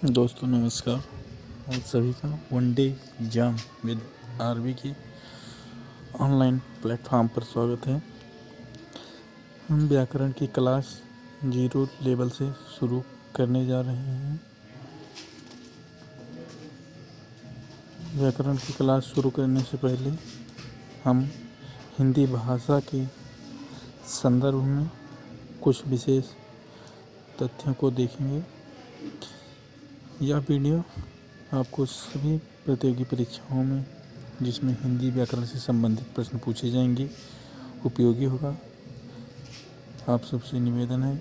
दोस्तों नमस्कार। आप सभी का one day exam with RB की ऑनलाइन प्लेटफॉर्म पर स्वागत है। हम व्याकरण की क्लास 0 लेवल से शुरू करने जा रहे हैं। व्याकरण की क्लास शुरू करने से पहले हम हिंदी भाषा के संदर्भ में कुछ विशेष तथ्यों को देखेंगे। यह वीडियो आपको सभी प्रतियोगी परीक्षाओं में जिसमें हिंदी व्याकरण से संबंधित प्रश्न पूछे जाएंगे उपयोगी होगा। आप सबसे निवेदन है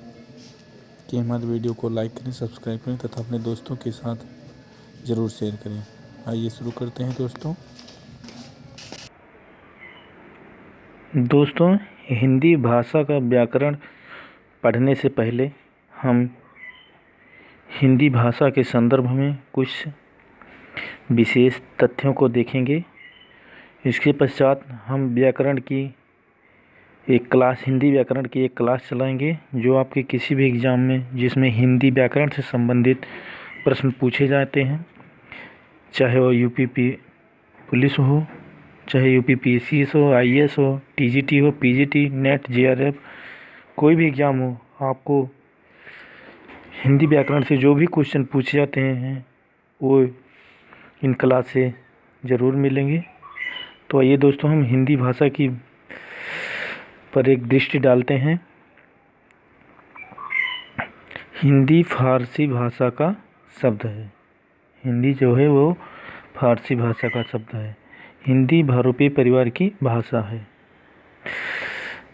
कि हमारे वीडियो को लाइक करें, सब्सक्राइब करें तथा अपने दोस्तों के साथ ज़रूर शेयर करें। आइए शुरू करते हैं दोस्तों, हिंदी भाषा का व्याकरण पढ़ने से पहले हम हिंदी भाषा के संदर्भ में कुछ विशेष तथ्यों को देखेंगे। इसके पश्चात हम व्याकरण की हिंदी व्याकरण की एक क्लास चलाएंगे जो आपके किसी भी एग्ज़ाम में जिसमें हिंदी व्याकरण से संबंधित प्रश्न पूछे जाते हैं, चाहे वो यूपी पुलिस हो, चाहे यूपी पीसीएस हो, आईएएस हो, टीजीटी हो, पीजीटी, नेट, जेआरएफ, कोई भी एग्ज़ाम हो, आपको हिंदी व्याकरण से जो भी क्वेश्चन पूछे जाते हैं वो इन क्लास से ज़रूर मिलेंगे। तो आइए दोस्तों, हम हिंदी भाषा की पर एक दृष्टि डालते हैं। हिंदी फारसी भाषा का शब्द है। हिंदी जो है वो फारसी भाषा का शब्द है। हिंदी बहुरूपीय परिवार की भाषा है।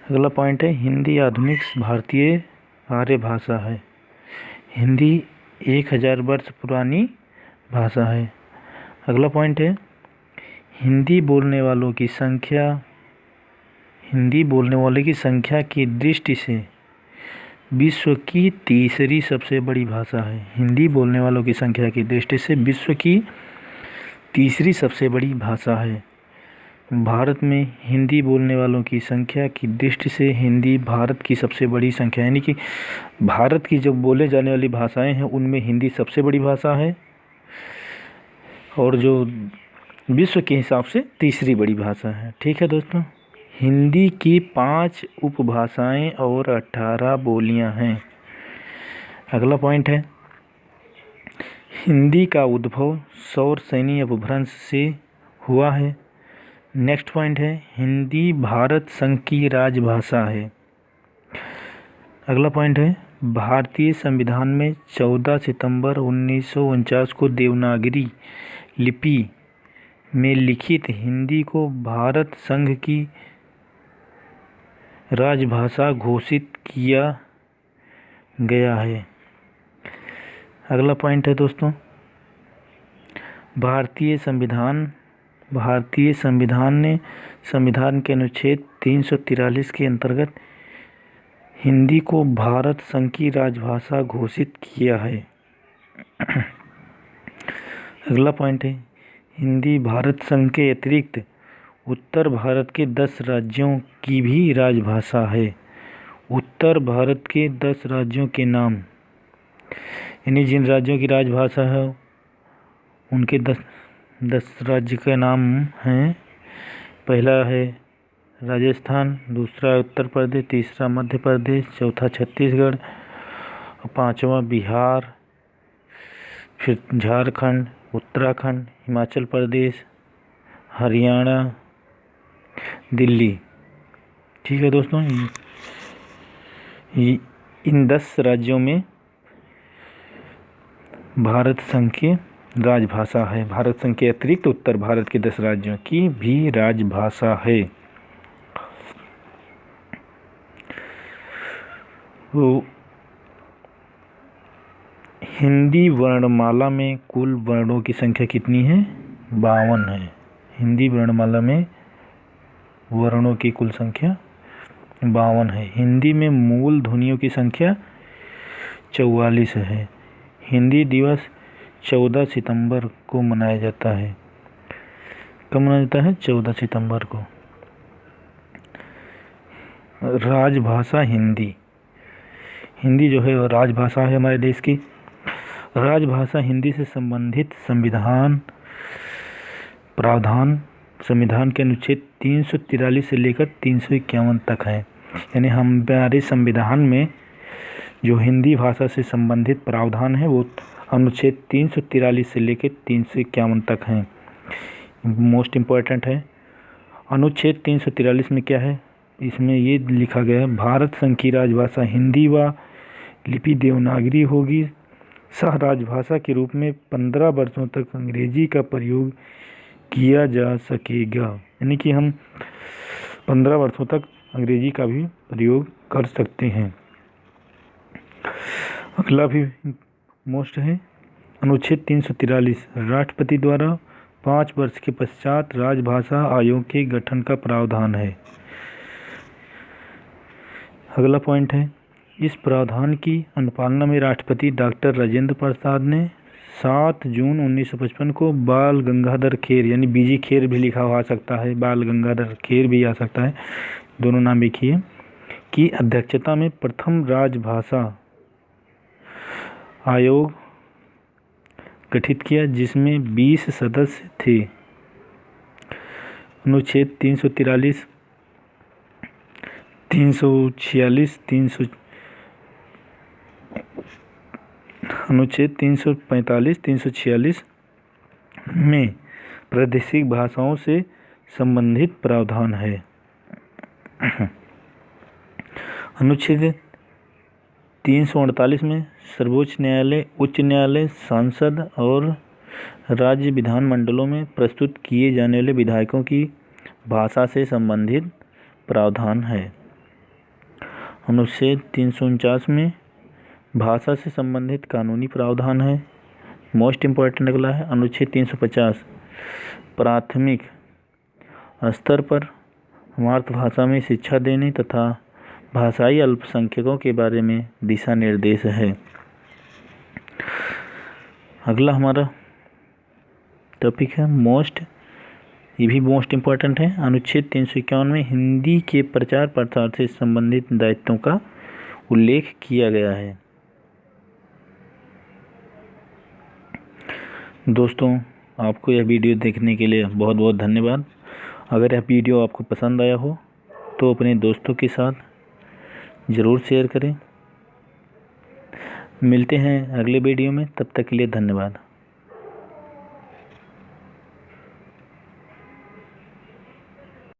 अगला पॉइंट है, हिंदी आधुनिक भारतीय आर्य भाषा है। हिंदी 1000 वर्ष पुरानी भाषा है। अगला पॉइंट है, हिंदी बोलने वालों की संख्या की दृष्टि से विश्व की तीसरी सबसे बड़ी भाषा है। हिंदी बोलने वालों की संख्या की दृष्टि से विश्व की तीसरी सबसे बड़ी भाषा है। भारत में हिंदी बोलने वालों की संख्या की दृष्टि से हिंदी भारत की सबसे बड़ी संख्या, यानी कि भारत की जो बोले जाने वाली भाषाएं हैं उनमें हिंदी सबसे बड़ी भाषा है और जो विश्व के हिसाब से तीसरी बड़ी भाषा है। ठीक है दोस्तों, हिंदी की 5 उपभाषाएं और 18 बोलियां हैं। अगला पॉइंट है, हिंदी का उद्भव सौरसेनी अपभ्रंश से हुआ है। नेक्स्ट पॉइंट है, हिंदी भारत संघ की राजभाषा है। अगला पॉइंट है, भारतीय संविधान में 14 सितंबर 1949 को देवनागरी लिपि में लिखित हिंदी को भारत संघ की राजभाषा घोषित किया गया है। अगला पॉइंट है दोस्तों, भारतीय संविधान ने संविधान के अनुच्छेद 343 के अंतर्गत हिंदी को भारत संघ की राजभाषा घोषित किया है। अगला पॉइंट है, हिंदी भारत संघ के अतिरिक्त उत्तर भारत के 10 राज्यों की भी राजभाषा है। उत्तर भारत के 10 राज्यों के नाम, यानी जिन राज्यों की राजभाषा है उनके 10 राज्य के नाम हैं। पहला है राजस्थान, दूसरा उत्तर प्रदेश, तीसरा मध्य प्रदेश, चौथा छत्तीसगढ़, पांचवा बिहार, फिर झारखंड, उत्तराखंड, हिमाचल प्रदेश, हरियाणा, दिल्ली। ठीक है दोस्तों, इन 10 राज्यों में भारत संघ की राजभाषा है। भारत संघ के अतिरिक्त उत्तर भारत के 10 राज्यों की भी राजभाषा है। तो हिंदी वर्णमाला में कुल वर्णों की संख्या कितनी है? 52 है। हिंदी वर्णमाला में वर्णों की कुल संख्या 52 है। हिंदी में मूल ध्वनियों की संख्या 44 है। हिंदी दिवस 14 सितंबर को मनाया जाता है। कब मनाया जाता है? 14 सितंबर को। राजभाषा हिंदी जो है वो राजभाषा है हमारे देश की। राजभाषा हिंदी से संबंधित प्रावधान संविधान के अनुच्छेद 343 से लेकर 351 तक है। यानी हमारे संविधान में जो हिंदी भाषा से संबंधित प्रावधान है वो अनुच्छेद 343 से लेकर 351 तक हैं। मोस्ट इम्पोर्टेंट है। अनुच्छेद 343 में क्या है? इसमें ये लिखा गया है, भारत संघ की राजभाषा हिंदी व लिपि देवनागरी होगी। सह राजभाषा के रूप में 15 वर्षों तक अंग्रेजी का प्रयोग किया जा सकेगा। यानी कि हम 15 वर्षों तक अंग्रेजी का भी प्रयोग कर सकते हैं। अगला भी मोस्ट है, अनुच्छेद 343 राष्ट्रपति द्वारा 5 वर्ष के पश्चात राजभाषा आयोग के गठन का प्रावधान है। अगला पॉइंट है, इस प्रावधान की अनुपालना में राष्ट्रपति डॉक्टर राजेंद्र प्रसाद ने 7 जून 1955 को बाल गंगाधर खेर, यानी बीजी खेर भी लिखा हुआ सकता है, बाल गंगाधर खेर भी आ सकता है, दोनों नाम लिखिए, की अध्यक्षता में प्रथम राजभाषा आयोग गठित किया जिसमें 20 सदस्य थे। अनुच्छेद 343, 346, अनुच्छेद 345, 346 में प्रादेशिक भाषाओं से संबंधित प्रावधान है। अनुच्छेद 348 में सर्वोच्च न्यायालय, उच्च न्यायालय, संसद और राज्य विधानमंडलों में प्रस्तुत किए जाने वाले विधेयकों की भाषा से संबंधित प्रावधान है। अनुच्छेद 349 में भाषा से संबंधित कानूनी प्रावधान है। मोस्ट इम्पॉर्टेंट अगला है अनुच्छेद 350 प्राथमिक स्तर पर मातृभाषा में शिक्षा देने तथा भाषाई अल्पसंख्यकों के बारे में दिशा निर्देश है। अगला हमारा टॉपिक है ये भी मोस्ट इम्पॉर्टेंट है, अनुच्छेद 351 में हिंदी के प्रचार प्रसार से संबंधित दायित्वों का उल्लेख किया गया है। दोस्तों, आपको यह वीडियो देखने के लिए बहुत बहुत धन्यवाद। अगर यह वीडियो आपको पसंद आया हो तो अपने दोस्तों के साथ ज़रूर शेयर करें। मिलते हैं अगले वीडियो में, तब तक के लिए धन्यवाद।